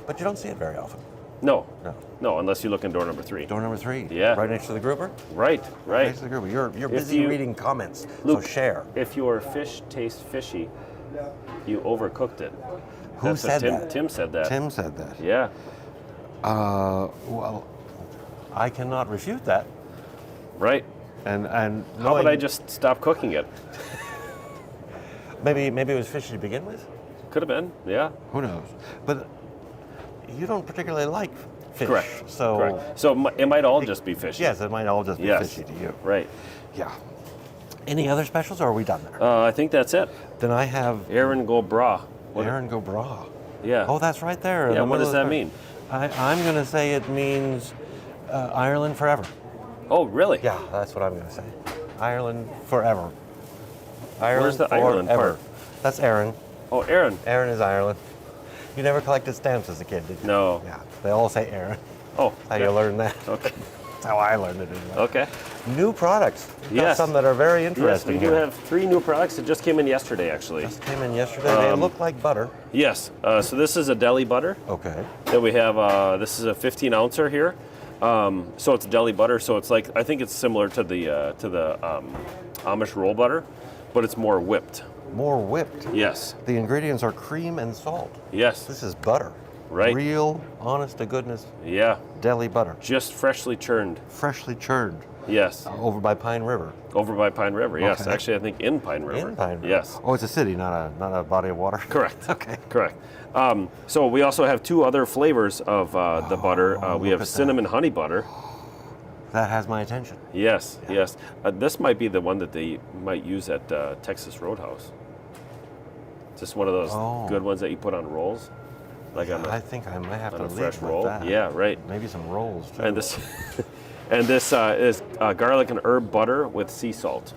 But you don't see it very often. No. No. No, unless you look in door number 3. Door number 3. Yeah. Right next to the grouper. Right. Right. Next to the grouper. You're If busy you- reading comments. Luke, so share. If your fish tastes fishy, you overcooked it. Who That's what said Tim, that? Tim said that. Tim said that. Yeah. Well, I cannot refute that. Right. And How about I just stop cooking it? maybe it was fishy to begin with. Could have been. Yeah. Who knows? But you don't particularly like fish. Correct. So Correct. So it might all just be fishy. yes, it might all just be Yes. fishy to you. Right. Yeah. Any other specials, or are we done there? I think that's it. Then I have Aaron go bra. Aaron Go Bra. Yeah. Oh, that's right there. in Yeah, the what middle does of that the- mean? I'm going to say it means Ireland forever. Oh, really? Yeah, that's what I'm going to say. Ireland forever. Ireland Where's the Ireland forever. part? That's Aaron. Oh, Aaron. Aaron is Ireland. You never collected stamps as a kid, did you? No. Yeah, they all say Aaron. Oh. How you learn that? Okay. That's how I learned it anyway. Okay. New products. We've got Yes. some that are very Yes, interesting. we do here. have 3 new products that just came in yesterday, actually. Just came in yesterday. They look like butter. Yes. So this is a deli butter. Okay. Then we have this is a 15 ouncer here. So it's deli butter. So it's like I think it's similar to the Amish roll butter, but it's more whipped. More whipped. Yes. The ingredients are cream and salt. Yes. This is butter. Right. Real, honest to goodness Yeah. deli butter. Just freshly churned. Freshly churned. Yes. Over by Pine River. Over by Pine River. Yes. Okay. Actually, I think in Pine River. In Pine River. Yes. Oh, it's a city, not a body of water. Correct. Okay. Correct. So we also have 2 other flavors of the butter. We look have at cinnamon honey butter. That has my attention. Yes, yes. This might be the one that they might use at Texas Roadhouse. Just one of those good ones that you put on rolls, like on I think I might have on to a leave fresh with roll. that. Yeah, right. Maybe some rolls too. And this, and this is garlic and herb butter with sea salt.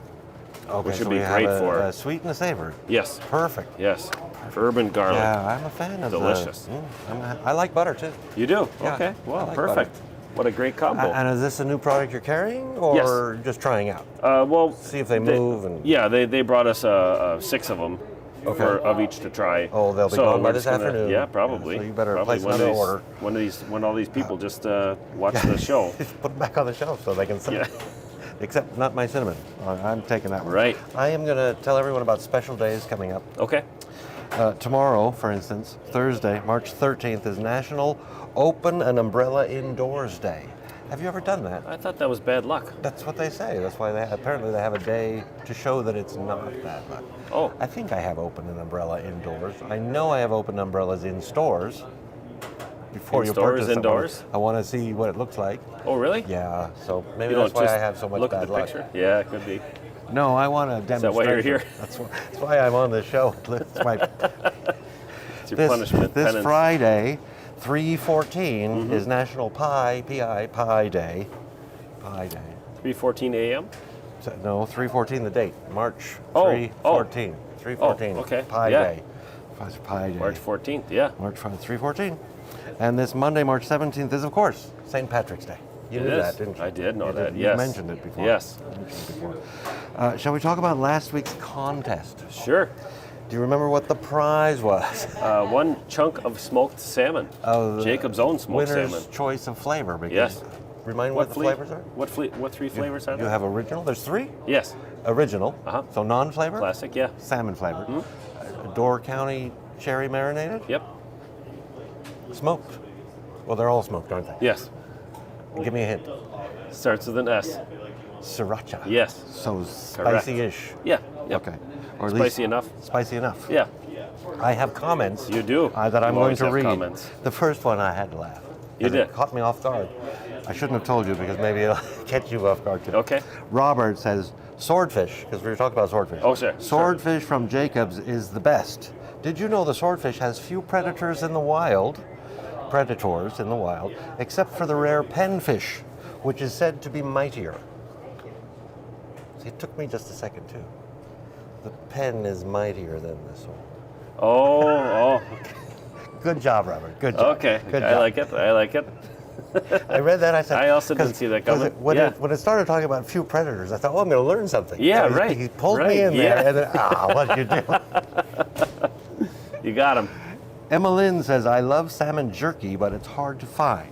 okay, which would so be we great have for- a sweet and a savory. Yes, Perfect. yes. Herb and garlic. Yeah, I'm a fan of Delicious. I like butter too. You do? Yeah, Okay. I Well, like perfect. What a great combo. And is this a new product you're carrying, or just trying out? Well, See if they move and. yeah, they brought us 6 of them. Okay. Of each to try. Oh, they'll be So gone by we're this just gonna- afternoon. Yeah, probably. So you better Probably place one of another these- order. When all these people just watch the show. Put them back on the shelf so they can sit. Yeah. Except not my cinnamon. I'm taking that one. Right. I am going to tell everyone about special days coming up. Okay. Tomorrow, for instance, Thursday, March 13th, is National Open an Umbrella Indoors Day. Have you ever done that? I thought that was bad luck. That's what they say. That's why apparently they have a day to show that it's not bad luck. Oh. I think I have opened an umbrella indoors. I know I have opened umbrellas in stores. Before In you stores, purchase indoors? I want to see what it looks like. Oh, really? Yeah, so maybe You that's don't why just I have so much look bad at the luck. picture? Yeah, it could be. No, I want a demonstration. that why you're here? That's why I'm on the show. It's my It's your punishment. This penance. Friday, 3/14 is National Pie Day. Pie Day. 3:14 a.m. So, no, 3/14 the date. March Oh, 3/14. 3/14. okay, Pie yeah. Day. It's Pie Day. March 14th. Yeah. March 3/14. And this Monday, March 17th, is of course St. Patrick's Day. You It knew is. that, didn't you? I did know You that, You yes. mentioned it before. Yes. You mentioned it before. Shall we talk about last week's contest? Sure. Do you remember what the prize was? 1 chunk of smoked salmon. Oh, Jacob's own smoked Winner's salmon. choice of flavor. Because Yes. Remind me what the flavors are? What 3 flavors are You there? have original. There's 3. Yes. Original. Uh-huh. So non-flavor. Classic. Yeah. Salmon flavor. Door County cherry marinated. Yep. Smoked. Well, they're all smoked, aren't they? Yes. Give me a hint. Starts with an S. Sriracha. Yes. So spicy-ish. Yeah. Yep. Okay. Or at Spicy least enough. Spicy enough. Yeah. I have comments. You do. That I'm You going always to have read. comments. The first one I had to laugh. You 'Cause did. It caught me off guard. I shouldn't have told you because maybe it'll catch you off guard too. Okay. Robert says swordfish, because we were talking about swordfish. Oh, sure. Swordfish from Jacobs is the best. Did you know the swordfish has few predators in the wild, except for the rare penfish, which is said to be mightier? See, it took me just a second too. The pen is mightier than the sword. Oh. Good job, Robert. Good job. Okay. Good I job. like it. I like it. I read that. I said. I also didn't 'cause- see that 'cause coming. When, Yeah. when it started talking about few predators, I thought, oh, I'm going to learn something. Yeah, So right, He pulled right, me in there, yeah. and then, what'd you do? You got him. Emmeline says, I love salmon jerky, but it's hard to find.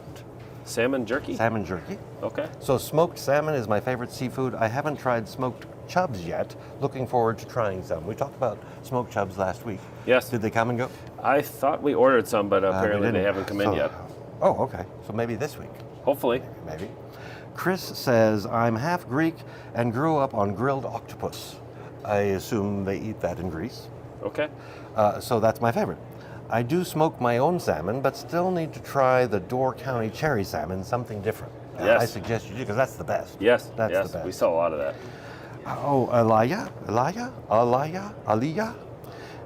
Salmon jerky. Salmon jerky. Okay. So smoked salmon is my favorite seafood. I haven't tried smoked chubs yet. Looking forward to trying some. We talked about smoked chubs last week. Yes. Did they come and go? I thought we ordered some, but apparently they didn't. haven't come in So- yet. Oh, okay. So maybe this week. Hopefully. Maybe. Chris says, I'm half Greek and grew up on grilled octopus. I assume they eat that in Greece. Okay. So that's my favorite. I do smoke my own salmon, but still need to try the Door County cherry salmon, something different. Yes. I suggest you do, because that's the best. Yes. That's yes. the best. We saw a lot of that. Oh, Aliyah.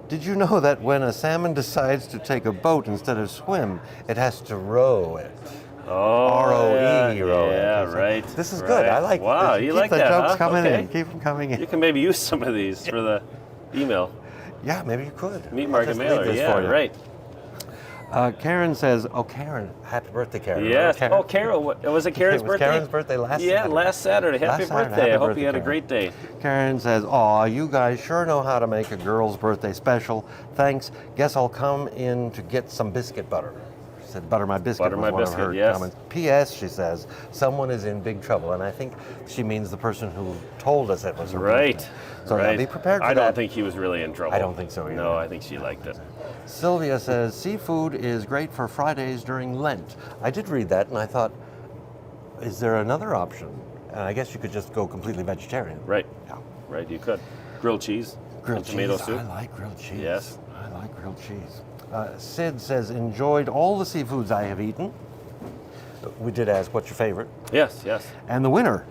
Did you know that when a salmon decides to take a boat instead of swim, it has to row it? Oh. R-O-E, row it. Yeah. Right. This is good. I like Wow. this. You Keep like the that? jokes Huh? coming Okay. in. Keep them coming in. You can maybe use some of these for the email. Yeah, maybe you could. Meat I'll market just leave mailer. this Yeah. for you. Right. Karen says, oh, Karen, happy birthday, Karen. Yes. Remember Oh, Carol. Was it Karen's It was birthday? Karen's birthday last Yeah, Saturday. last Saturday. Happy Last Saturday. birthday. Happy I hope birthday, you had a Karen. great day. Karen says, aw, you guys sure know how to make a girl's birthday special. Thanks. Guess I'll come in to get some biscuit butter. She said, butter my biscuit Butter was my one biscuit, of her yes. comments. P.S., she says, someone is in big trouble. And I think she means the person who told us it was her Right. birthday. So right. be prepared for I that. don't think he was really in trouble. I don't think so either. No, I think she liked it. Sylvia says, seafood is great for Fridays during Lent. I did read that and I thought, is there another option? And I guess you could just go completely vegetarian. Right. Yeah. Right, you could. Grilled cheese. Grilled and tomato cheese. soup. I like grilled cheese. Yes. I like grilled cheese. Sid says, enjoyed all the seafoods I have eaten. We did ask, what's your favorite? Yes, yes. And the winner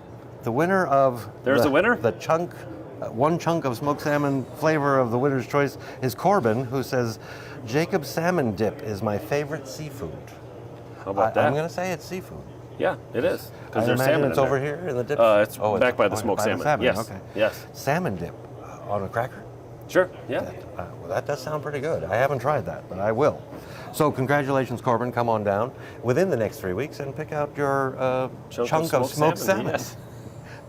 of There's a winner? The chunk, one chunk of smoked salmon flavor of the winner's choice is Corbin, who says, Jacob's salmon dip is my favorite seafood. How about that? I'm going to say it's seafood. Yeah, it is. I Because there's imagine salmon it's in over there. here in the dip. It's back by the smoked salmon. Yes. Okay. Yes. Salmon dip on a cracker. Sure. Yeah. Well, that does sound pretty good. I haven't tried that, but I will. So congratulations, Corbin. Come on down within the next 3 weeks and pick out your chunk of smoked salmon. Yes.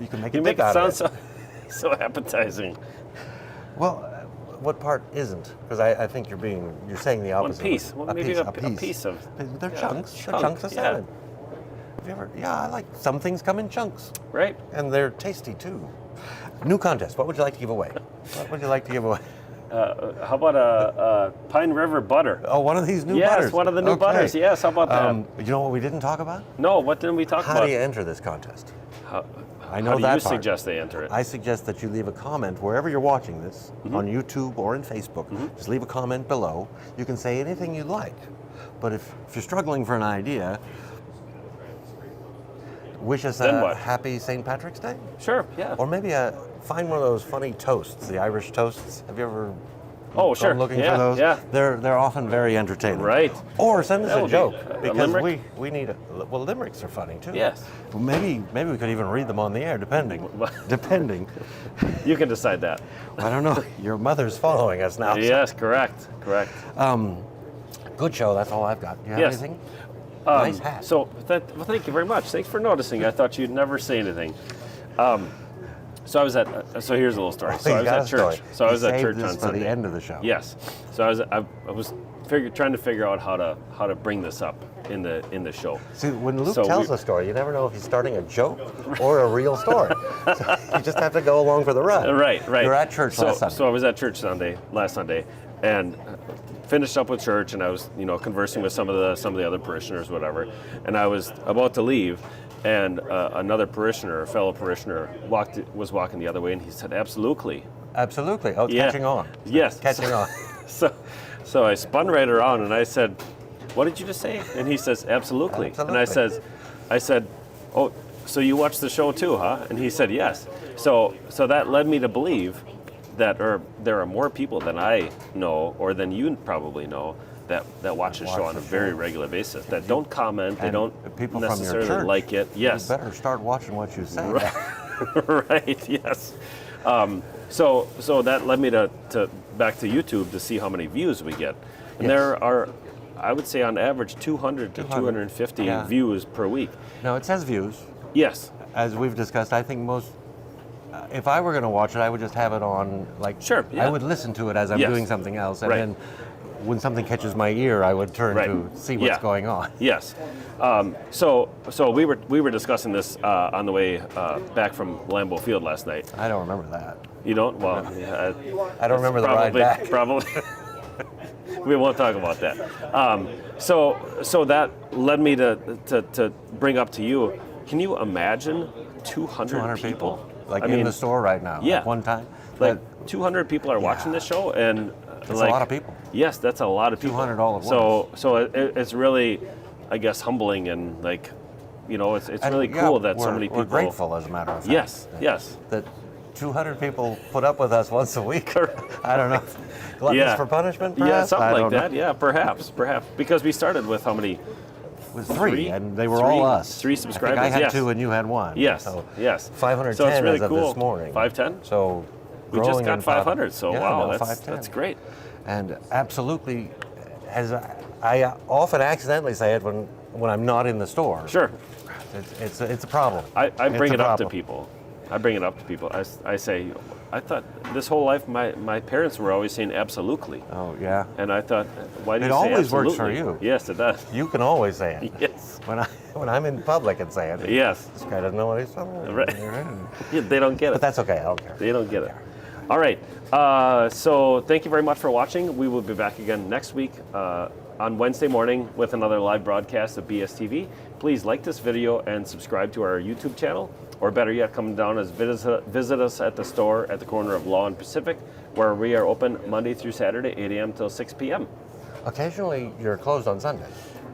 You can make You a make dip it out sound of it. so appetizing. Well, what part isn't? Because I think you're saying the One opposite. piece. Well, maybe a piece of. They're yeah, chunks. They're chunk, chunks of yeah. salmon. Have you ever? Yeah, I like some things come in chunks, Right. and they're tasty too. New contest. What would you like to give away? What would you like to give away? How about a Pine River butter? Oh, one of these new Yes, butters. one of the new Okay. butters. Yes, how about that? You know what we didn't talk about? No, what didn't we talk How about? do you enter this contest? I know How do that you part. suggest they enter it? I suggest that you leave a comment wherever you're watching this, on YouTube or in Facebook. Just leave a comment below. You can say anything you like. But if you're struggling for an idea, wish us Then a what? happy St. Patrick's Day. Sure, yeah. Or maybe find one of those funny toasts, the Irish toasts. Have you ever Oh, gone sure. looking Yeah, for those? yeah. They're often very entertaining. Right. Or send us That a would be joke a because limerick? we need well, limericks are funny too. Yes. Well, maybe we could even read them on the air, depending. Depending. You can decide that. I don't know. Your mother's following us now. so- Yes, correct. Good show. That's all I've got. Do you have Yes. anything? Nice hat. So, well, thank you very much. Thanks for noticing. I thought you'd never say anything. So I was at. So here's a little story. So He's I was got at a church. story. So I He was at saved church this on for Sunday. the end of the show. Yes. So I was trying to figure out how to bring this up in the show. See, when Luke So tells a story, you never know if he's starting a joke or a real story. So you just have to go along for the ride. Right. You're at church last Sunday. So I was at church last Sunday, and finished up with church, and I was conversing with some of the other parishioners, whatever, and I was about to leave, and another parishioner, a fellow parishioner, was walking the other way, and he said, "Absolutely." Absolutely. Oh, it's Yeah. catching on. Yes. Catching on. So I spun right around and I said, "What did you just say?" And he says, "Absolutely." And I said, "Oh, so you watch the show too, huh?" And he said, "Yes." So that led me to believe that there are more people than I know, or than you probably know, that watch the show on a very regular basis, that don't comment, they And don't people from your necessarily church, like it. Yes. You better start watching what you say. Right, yes. So that led me to back to YouTube to see how many views we get. And Yes. there are, I would say on average, 200 to 250 Yeah. views per week. Now, it says views. Yes. As we've discussed, I think most, if I were going to watch it, I would just have it on, like, Sure, yeah. I would listen to it as I'm Yes. doing something else. And Right. then when something catches my ear, I would turn Right. to see what's Yeah. going on. Yes. So we were discussing this on the way back from Lambeau Field last night. I don't remember that. You don't? Well, yeah, I don't remember the ride back. Probably. We won't talk about that. So that led me to bring up to you. Can you imagine 200 200 people, like I in mean, the store right now, yeah. at one time. Like 200 people are watching this show, and That's a lot of people. Yes, that's a lot of people. 200 all at So it's really, I guess, humbling and like, it's And, really yeah, cool that so many people. We're grateful, as a matter of fact. Yes, yes. That 200 people put up with us once a week. I don't know. Gluttons for punishment, perhaps? Yeah, something I like don't know. that. Yeah, perhaps. Because we started with how many? It was three, and they were Three? all us. 3 subscribers. I think I had yes. 2 and you had 1. Yes. So yes. 510 so it's really as of cool. this morning. 510. So We growing just got in 500. So yeah, wow, no, that's 510. great. And absolutely, as I often accidentally say it when I'm not in the store. Sure. It's a problem. I bring It's it a up to problem. people. I bring it up to people. I say, I thought this whole life my parents were always saying absolutely. Oh yeah. And I thought, why do It you say always absolutely? works for you. Yes, it does. You can always say it. Yes. When I'm in public and say it. Yes. This guy doesn't know what he's talking Right. Yeah, they don't get it. But that's okay. I don't care. They don't get it. All right. So thank you very much for watching. We will be back again next week on Wednesday morning with another live broadcast of BSTV. Please like this video and subscribe to our YouTube channel. Or better yet, come down and visit us at the store at the corner of Law and Pacific, where we are open Monday through Saturday, 8 a.m. till 6 p.m. Occasionally, you're closed on Sunday.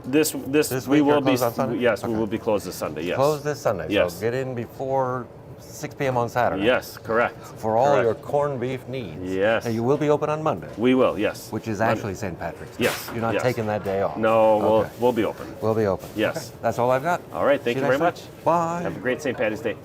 This week we will you're be closed on Sunday? yes, Okay. we will be closed this Sunday. Yes. Closed this Sunday. Yes. So get in before 6 p.m. on Saturday. Yes, correct. For all Correct. your corned beef needs. Yes. And you will be open on Monday, We will. Yes. which is Monday. actually St. Patrick's Day. Yes, You're not yes. taking that day off. No, Okay. we'll be open. We'll be open. Yes. Okay. That's all I've got. All right. Thank See you very next much. week. Bye. Have a great St. Patty's Day.